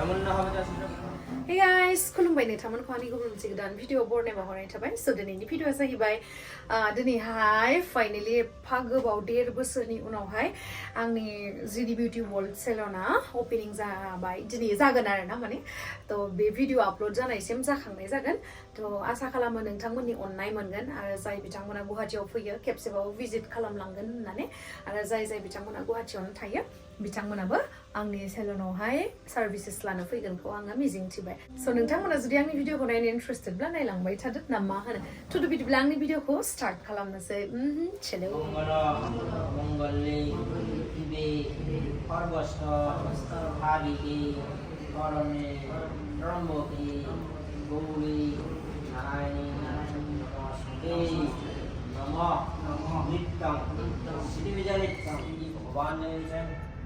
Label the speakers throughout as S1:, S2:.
S1: Hey guys, खुलुमबाय नोंथांमोनखौ आंनि गुबुन मोनसे गोदान भिडिअ बरनायना हरनाय थाबाय स' दिनैनि भिडिअआ जाहैबाय दिनैहाय फाइनालि एफा गोबाव 1.5 बोसोरनि उनावहाय आंनि GD Beauty World Salonआ ओपनिं जाबाय दिनै जागोन आरो ना माने थ' बे भिडिअ आपल'ड जानायसिम जाखांनाय जागोन थ' आसा खालामो नोंथांमोननि अननाय मोनगोन आरो जाय बिथांमोना गुवाहाटियाव फैयो खेबसेबाबो भिजिट खालामलांगोन होननानै आरो जाय बिथांमोना गुवाहाटियावनो थायो बिथांमोनाबो आंनि सेलनावहाय सार्भिसेस लानो फैगोनखौ आङो मिजिंथिबाय स' नोंथांमोना जुदि आंनि भिडिअखौ नायनो इन्ट्रेस्टेडब्ला नायलांबाय थादो ना मा होनो थ' बिदिब्ला आंनि भिडिअखौ स्टार्ट खालामनोसै चलो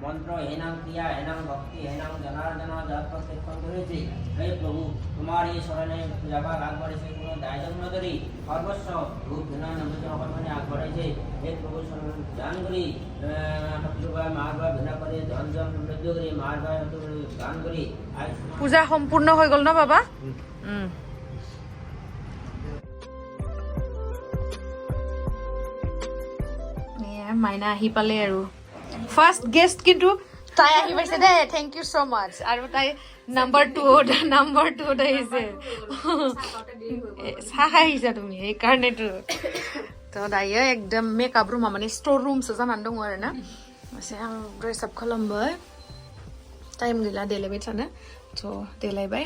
S2: मंत्र हेनांग क्रिया हेनांग भक्ति हेनांग जनार्दन जात प्रत्यक्षण करेছি हे प्रभु तुम्हारी शरणे पूजा का आग बढ़े কোনো দায়িত্ব न करी सर्वस्व भूत घना नमस्कार करने आग बढ़े हे प्रभु शरण ध्यान करी हतुबा मारबा भिना करे धन जन समृद्धि करी मारबा दान करी
S1: পূজা সম্পূর্ণ হৈ গল না বাবা মাইনা আহি পালে আৰু ফার্স্ট গেস্ট কিন্তু তাই আহি পাইছে দে থ্যাংক ইউ সো মাচ আৰু তাই নাম্বাৰ 2 আহিছে চাহ আহিছা তুমি এই কাৰণেতো তো দাইয়া একদম মেকআপ रुमा माने स्टोर रूमसो जानानै दङ आरो ना एसे आं ड्रेस अप खालामबाय टाइम गैला देलायबाय थानो थ' देलायबाय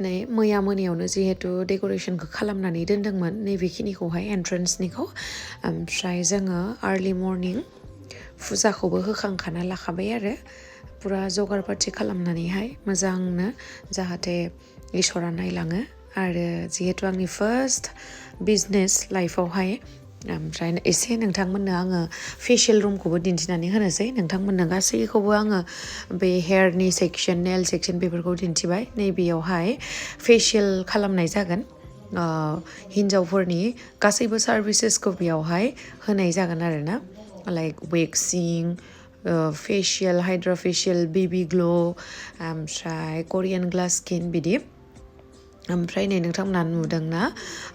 S1: नै मैया मोनायावनो जिहेतु डेक'रेशनखौ खालामनानै दोनदोंमोन नैबेखिनिखौहाय एन्ट्रेन्सनिखौ ओमफ्राय जोङो आर्लि मर्निं फुजाखौबो होखांखाना लाखाबाय आरो पुरा जगार पाति खालामनानैहाय मोजांनो जाहाथे इसोरा नायलाङो आरो जिहेतु आंनि फार्स्ट बिजनेस लाइफआवहाय ओमफ्राय एसे नोंथांमोननो आङो फेशियल रुमखौबो दिन्थिनानै होनोसै नोंथांमोननो गासैखौबो आङो बे हेयारनि सेक्सन नेल सेक्सन बेफोरखौ दिन्थिबाय नैबेयावहाय फेशियल खालामनाय जागोन हिन्जावफोरनि गासैबो सार्भिसेसखौ बेयावहाय होनाय जागोन आरो ना like waxing facial hydra facial baby glow ओमफ्राय करियान ग्लास स्किन बिदि ओमफ्राय नै नोंथांमोना नुदोंना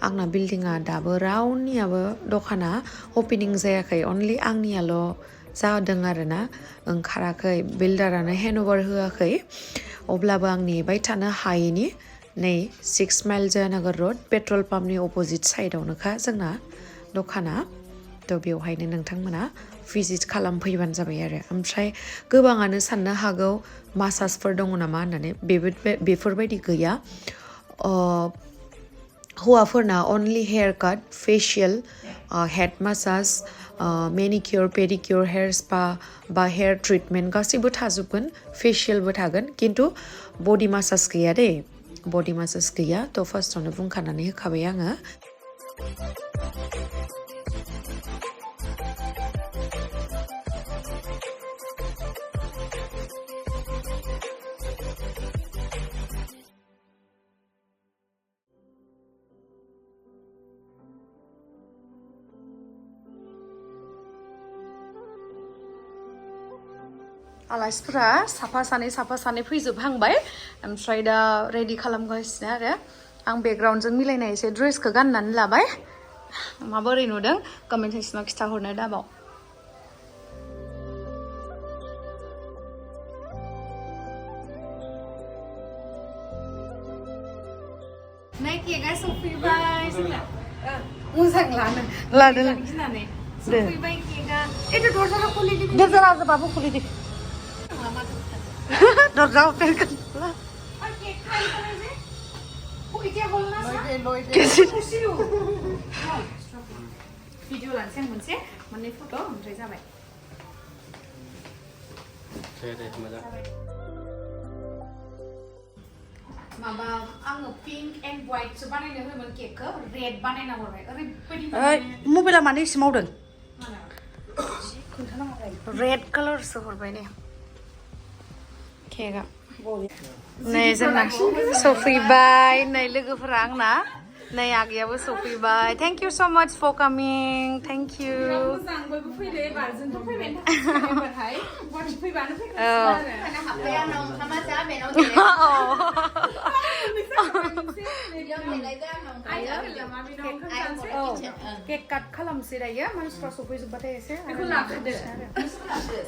S1: आंना बिल्डिंआ दाबो रावनियाबो दखाना ओपनिं जायाखै अनलि आंनियाल' जादों आरो ना ओंखाराखै बिल्डारानो हेन्डअभार होआखै अब्लाबो आं नेबाय थानो हायैनि नै 6 माइल जयनगर रड पेट्रल पाम्पनि अपोजिट साइडआवनोखा जोंना दखाना थ' बेवहायनो नोंथांमोना भिजिट खालामफैबानो जाबाय आरो ओमफ्राय गोबाङानो साननो हागौ मासाजफोर दङ नामा होननानै बेफोरबायदि गैया हौवाफोरना अनलि हेयार काट फेशियल हेड मासाज मेनिकियर पेडिकियर हेयार स्पा बा हेयार ट्रिटमेन्ट गासैबो थाजोबगोन फेशियलबो थागोन खिन्थु बडि मासाज गैया दे बडि मासाज गैया थ' फार्स्टआवनो बुंखानानै होखाबाय आङो आलासिफोरा साफा सानै फैजोबहांबाय ओमफ्राय दा रेडि खालामगासिनो आरो आं बेकग्राउन्डजों मिलायनाय एसे ड्रेसखौ गाननानै लाबाय माबोरै नुदों कमेन्ट सेक्सनाव खिथाहरनो दाबाव नाय केकआ सफैबाय जोंना मोजां लादों सफैबाय केकआ एथ' दरजाखौ खुलिदो दरजा बाबु खुलिदो दरजा ओपन कर
S3: भिडिअ लानोसै आं मोनसे मोननै फट' ओमफ्राय जाबाय माबा आङो पिंक एन्ड व्हाइटसो बानायनो होदोंमोन केकखौ रेड बानायना हरबाय ओरैबायदि
S1: मबाइला मानो एसे मावदों
S3: खोन्थानांगौ
S1: रेड कालारसो हरबाय ने केकआ नै जोंना सफैबाय नै लोगोफोरा आंना नै आगैयाबो सफैबाय थेंक इउ सो माच फर कामिं थेंक इउ
S3: मोजां बयबो फैदो एबार जोंथ' फैबाय एबारहाय गुवाहाटि फैबानो केक काट खालामसै दायो मानसिफ्रा सफैजोबबाथाय एसे बेखौ लाखादो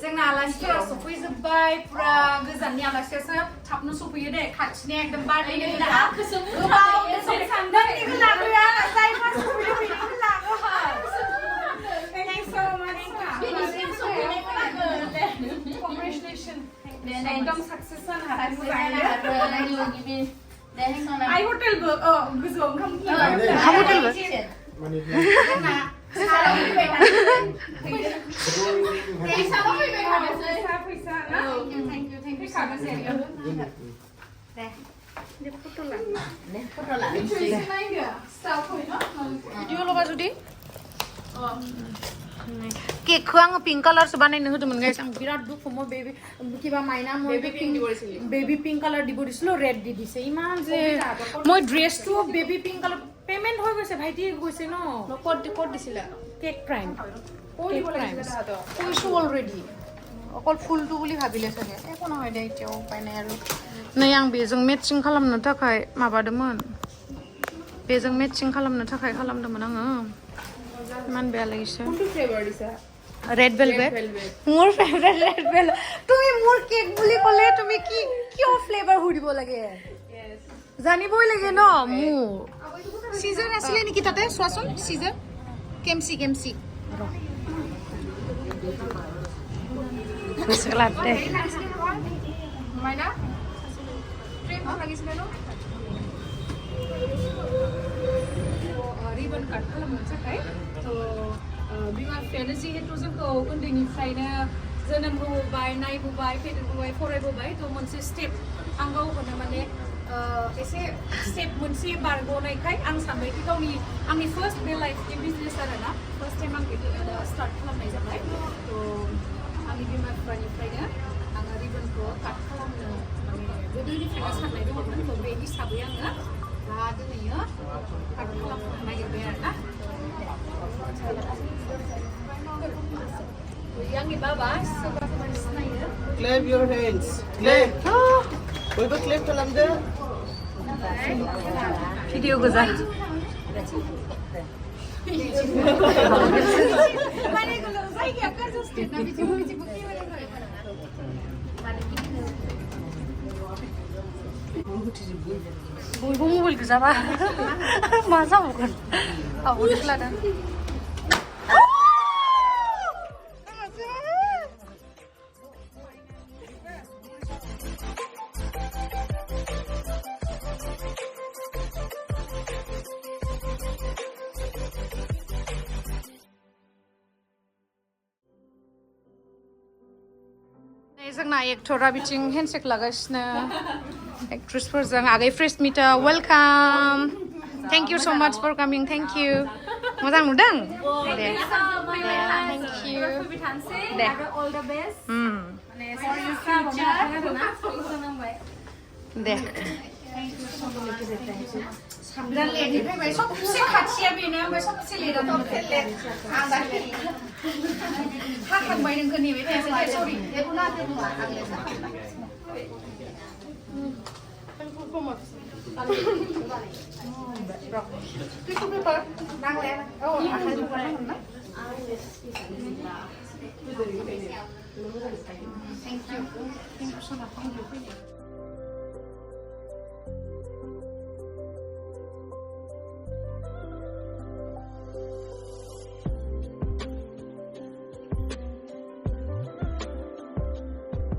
S3: जोंना आलासिफोरा सफैजोबबाय पुरा गोजाननि आलासियासो थाबनो सफैयो दे खाथिनि एकदम बारदैनो एकदम साक्सेस जानो हाबाय आइ हटेलबो गोजौआव ओंखाम हटेलबो
S1: केकखौ आङो पिंक कालारसो बानायनो होदोंमोन गाइस आं बिराद दुखु মই কিবা মাইনা মই বেবি পিংক কালাৰ দিব দিছিলো ৰেড দি দিছে ইমান যে মই ড্ৰেছটো বেবি পিংক কালাৰ পেমেন্ট হৈ গৈছে ভাইটি গৈছে ন কোড দিছিলা কেক প্ৰাইম কৈছো অলৰেডি অকল ফুলটো বুলি ভাবিলে চাগে একো নহয় দে এতিয়া উপায় নাই আৰু नै आं बेजों मेचिं खालामनो थाखाय माबादोंमोन बेजों मेचिं खालामनो थाखाय खालामदोंमोन आङो ইমান বেয়া লাগিছে
S3: কোনটো ফ্লেভাৰ দিছা
S1: ৰেড ভেলভেট মোৰ ফেভাৰিট ৰেড ভেলভেট তুমি মোৰ কেক বুলি ক'লে তুমি কি কিয় ফ্লেভাৰ সুধিব লাগে জানিবই লাগে ন মোৰ সিজন আছিলে নেকি তাতে চোৱাচোন সিজন কেমচি চকলেটে মাইনা ক্ৰীম লাগিছিলে ন रिबन काट खालामनो थाखाय थ' बिमा बिफायानो जिहेतु जोंखौ उन्दैनिफ्रायनो जोनोम होबोबाय नायबोबाय फेदेरबोबाय फरायबोबाय थ' मोनसे स्टेप आं गावखौनो माने एसे स्टेप मोनसे बारग'नायखाय आं सानबाय कि गावनि आंनि फार्स्ट बे लाइफनि बिजनेस आरोना फार्स्ट टाइम आं बेखौ स्टार्ट खालामनाय जाबाय थ' आंनि बिमा बिफानिफ्रायनो आङो रिबनखौ काट खालामनो माने गोदोनिफ्रायनो साननाय दङमोन थ' बे हिसाबै आङो दा दिनैयो काट खालामनो नागिरबाय आरोना आंनि बाबा सोरबा सिनायो
S4: Clap your hands. Clap. बयबो clap खालामदो.
S1: भिडिअ गोजा
S3: जायगाया गाज्रि स्टेट ना बिदिबो
S1: बयबो मबाइल गोजाबा मा जाबावगोन आवगोल लादों जोंना एक्टरा बिथिं हेन्डसेक लागासिनो एक्ट्रेसफोरजों आगै फ्रेश मिटा वेलकाम थेंक इउ सो माच फर कामिं थेंक इउ मोजां नुदों दे thank you Day
S3: all the best
S1: दे
S3: बिराद लेटै फैबाय सबसे खाथिया बेनो ओमफ्राय सबसे लेटआनो आं दा हाखांबाय नोंखौ नेबाय थायासै सरि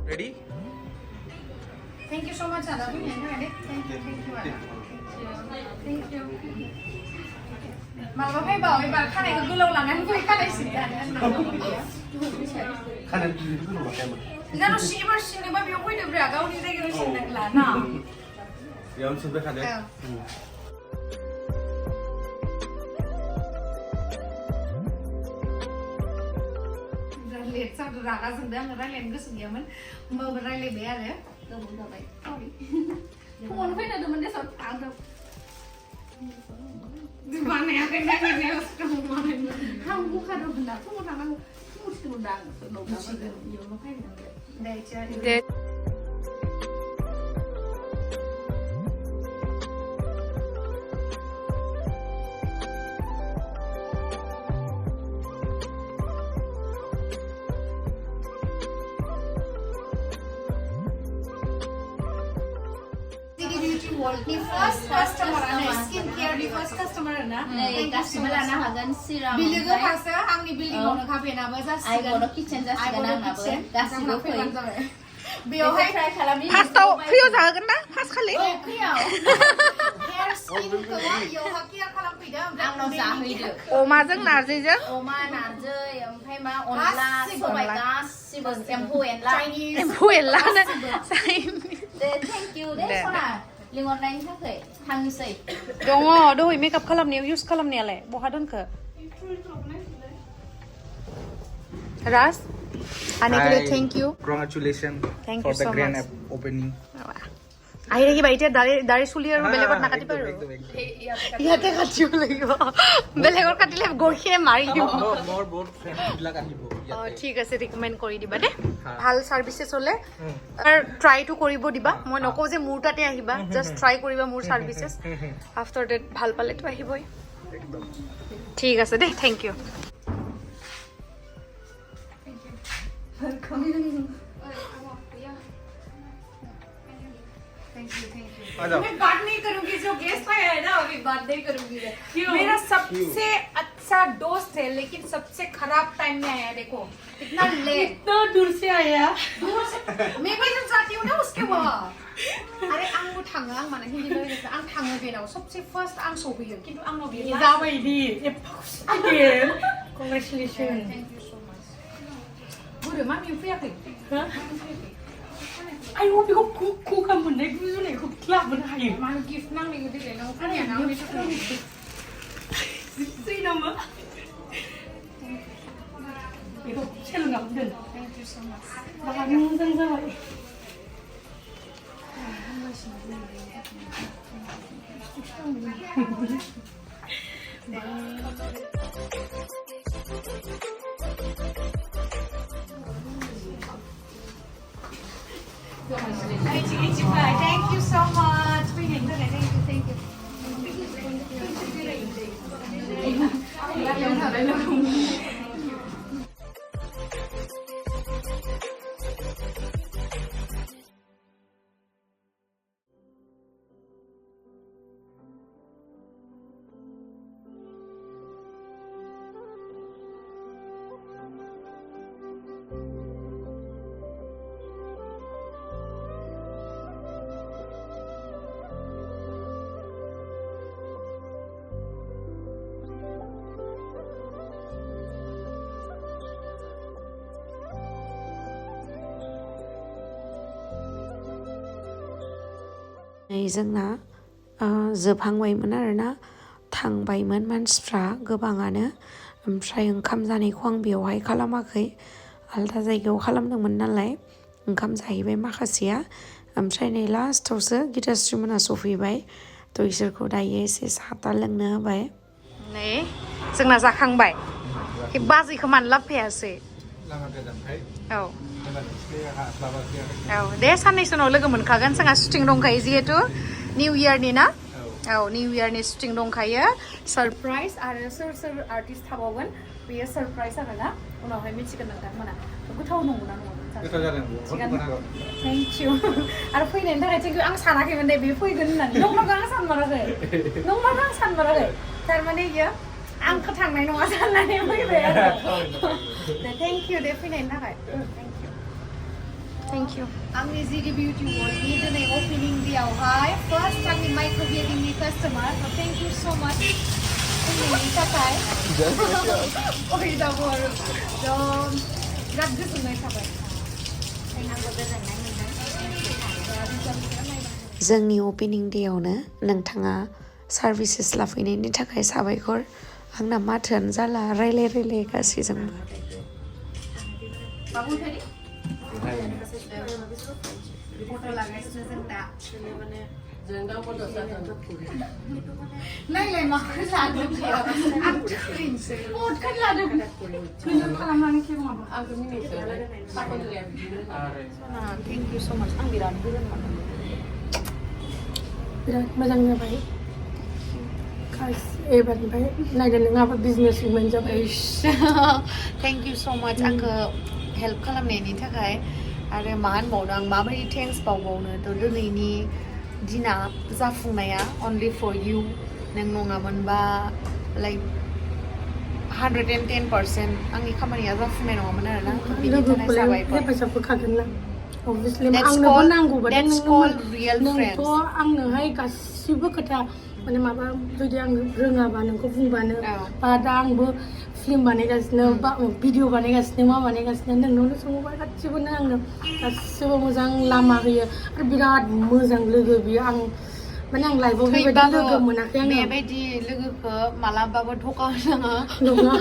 S4: Ready?
S3: Thank you so much Ada fैनायनि थाखाय दे thank you Ada thank you माबा फैबा एबार खानायखौ गोलाव लानानै फै खानाय सिनजानो
S4: खानाय बिदिखौ नुवाखैमोन
S3: जानो एबार सिननोबा बेयाव फैदोब्रा गावनि जायगायाव सिननांला ना
S4: बेयावनो सिनबाय खादो
S3: लेट जादों रागा जोंदों आङो रायलायनो गोसो गैयामोन होमबाबो रायलायबाय आरो गोबाव जाबाय सरि फुङावनो फैनायदोंमोन दे सर आंथ' बानायाखै नायनायाव आं बुखादोंमोन ना फुङाव थांनांगौ फुङाव सिखारदों आं इयावनो फैदों दे GD Beauty World नि first customer आरो skin care नि first customer ना
S5: गासिबो लानो हागोन सिराम
S3: बिलोगो फासो आंनि बिल्डिंआवनो खाफेनाबो जासिगोन
S5: आइबड' किचेन जासिगोन आंनाबो गासिबो फै
S3: बेयावहाय
S5: ट्राइ खालामनि
S1: फार्स्टआव फ्रियाव जाहोगोन ना फार्स्ट खालि
S5: फ्रियाव
S3: हेयार स्किनखौ बेयावहा केयार खालामफैदो
S5: आंनाव जाहैदो
S1: अमाजों नारजिजों
S5: अमा नारजि ओमफ्राय मा अनला सबाय गासिबो एम्फौ एनला
S1: एम्फौ एनला
S5: दे थेंक इउ दे सना लिंहरनायनि थाखाय थांनोसै
S1: दङ दहाय मेकआप खालामनायाव इउज खालामनायालाय बहा दोनखो राज आनेकले thank you
S4: Congratulations
S1: Thank
S4: for
S1: you
S4: the
S1: so
S4: grand
S1: much.
S4: opening.
S1: আহি থাকিবা এতিয়া দাড়ি চুলি আৰু বেলেগত নাকাটিবা আৰু ইয়াতে কাটিব লাগিব বেলেগত কাটিলে গৰখিয়ে মাৰি দিব
S4: মোৰ বহুত ফ্ৰেণ্ড বিলাক আহিব
S1: ঠিক আছে ৰিকমেণ্ড কৰি দিবা দে ভাল সাৰ্ভিসেছ হলে আৰু ট্ৰাইটো কৰিব দিবা মই নকওঁ যে মোৰ তাতে আহিবা জাষ্ট ট্ৰাই কৰিবা মোৰ সাৰ্ভিসেছ আফটাৰ ডেট ভাল পালেতো আহিবই ঠিক আছে দে থ্যাংক ইউ
S3: मैं बात नहीं करूंगी जो गेस्ट आया है ना अभी बात नहीं करूंगी मेरा सबसे अच्छा दोस्त है लेकिन सबसे खराब टाइम में आया देखो इतना लेट
S5: इतना दूर से आया
S3: दूर से मैं भी तो चाहती हूँ ना उसके वहाँ अरे आंबो थाङो आं माने हिन्दी रायलायनो आं थाङो बेनाव सबसे फार्स्ट आं सौफैयो खिन्थु आंनाव बियो
S5: जाबायदि again congratulations
S3: thank you so much Boro मामि फैयाखै
S5: आयौ बेखौ खुखा मोननाय गुजुनायखौ लाबोनो हायो
S3: मानो गिफ्ट नांलायगो देलाय नों फैया ना आंनि थाखाय
S5: जै नामा बेखौ सोलोंनानै दोन
S3: थैंक यू सो मच
S5: बाहाय मोजां जाबाय
S3: Thank you so much. Thank you.
S1: जोंना जोबहांबायमोन आरोना थांबायमोन मानसिफ्रा गोबाङानो ओमफ्राय ओंखाम जानायखौ आं बेवहाय खालामाखै आलदा जायगायाव खालामदोंमोन नालाय ओंखाम जाहैबाय माखासेया ओमफ्राय नै लास्टआवसो गितास्रिमोना सफैबाय थ' इसोरखौ दायो एसे साहा लोंनो होबाय नै जोंना जाखांबाय बाजैखौ मानो लाबोफायासै औ औ दे साननैसो उनाव लोगो मोनखागोन जोंहा शुटिं दंखायो जिहेतु निउ इयारनि ना औ निउ इयारनि शुटिं दंखायो सारप्राइज आरो सोर सोर आर्टिस्ट थाबावगोन बेयो सारप्राइज आरोना उनावहाय मिथिगोन नोंथांमोना गोथाव नंगौना नङा
S4: गोथाव जादों
S1: थेंक इउ आरो फैनायनि थाखाय थेंक इउ आं सानाखैमोन दे बे फैगोन होननानै नंमारगौ आं सानमाराखै थारमाने इयो आंखौ थांनाय नङा साननानै फैबाय आरो थेंक इउ दे फैनायनि थाखाय थेंक इउ thank you
S3: आंनि GD Beauty World नि दिनै opening day-आवहाय first आंनि microblading customer so thank you so much फैनायनि थाखाय बयदाबो आरो बिराद गोजोननाय थाबाय
S5: आंबो गोजोननाय मोनदों
S1: जोंनि ओपनिं डेयावनो नोंथाङा सार्भिसेस लाफैनायनि थाखाय साबायखर आंना माथोआनो जाला रायलाय रायलाय गासैजोंबो
S3: बाबु थारि फट' लागासिनो जों दा नायलाय माखौ लादों बेयाव आं थैनोसै फट'खौ लादों गोजोन खालामनानै खेबो माबा आंखौ मिनिसै
S1: थेंक इउ स' माच आं बिराद गोजोन मोनदों
S6: बिराद मोजां जाबाय एबारनिफ्राय नायदो नोंहाबो बिजनेस वुमेन जाबाय
S1: थेंक इउ स' माच आंखौ हेल्प खालामनायनि थाखाय आरो मा होनबावनो आं माबायदि थेंक्स बावबावनो थ' दिनैनि दिना जाफुंनाया अनलि फर इउ नों नङामोनबा लाइक 110% आंनि खामानिया जाफुंनाय नङामोन आरोना बिनि थाखाय साबायखर
S6: हेफाजाब होखागोन ना अबभियासलि
S1: That's
S6: आंनोबो
S1: called-
S6: नांगौबा
S1: that's called real
S6: नोंथ'
S1: friends.
S6: आंनोहाय गासिबो खोथा माने माबा जुदि आं रोङाबा नोंखौ बुंबानो बा दा आंबो फिल्म बानायगासिनो बा भिडिअ बानायगासिनो मा बानायगासिनो नोंनावनो सोङोबा गासिबो नों आंनो गासिबो मोजां लामा होयो आरो बिराद मोजां लोगो बियो आं माने आं लाइफआव बेबायदि लोगो मोनाखै आङो
S1: बेबायदि लोगोखौ मालाबाबो थगावनाङा
S6: नङा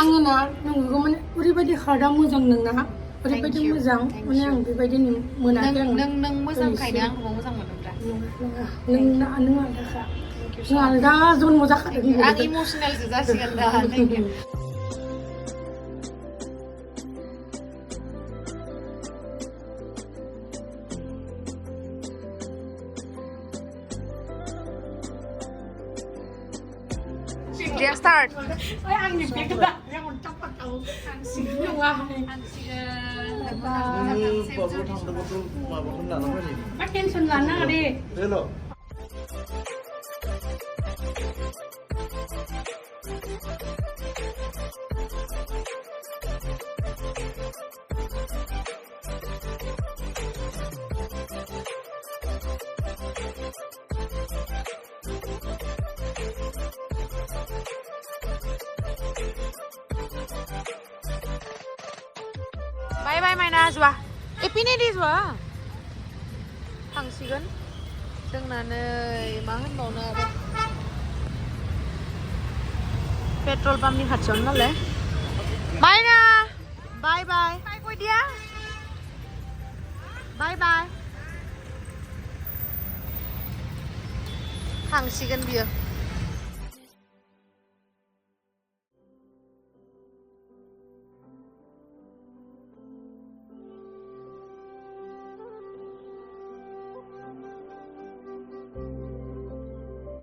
S6: आङो ना नोंखौ माने ओरैबायदि हार्टआ मोजां नोंना ओरैबायदि मोजां माने आं बेबायदि मोनाखै
S1: नों मोजांखायनो आंखौबो मोजां मोनदोंब्रा
S6: नों आलदाखा नों आलदा जन्म जाखादों
S1: आं इमसनेलसो जासिगोन दा थेंक इउ Start.
S6: आंनि बेगला आं थापाताव नङा मा टेनसन लानो नाङा दे
S1: Bye bye माइना जुवा एपिने दे जुवा थांसिगोन जोंना नै मा होनबावनो आरो पेट्रल पाम्पनि खाथियावनो नालाय माइना बाय बाय बाय गयदिया बाय बाय थांसिगोन बियो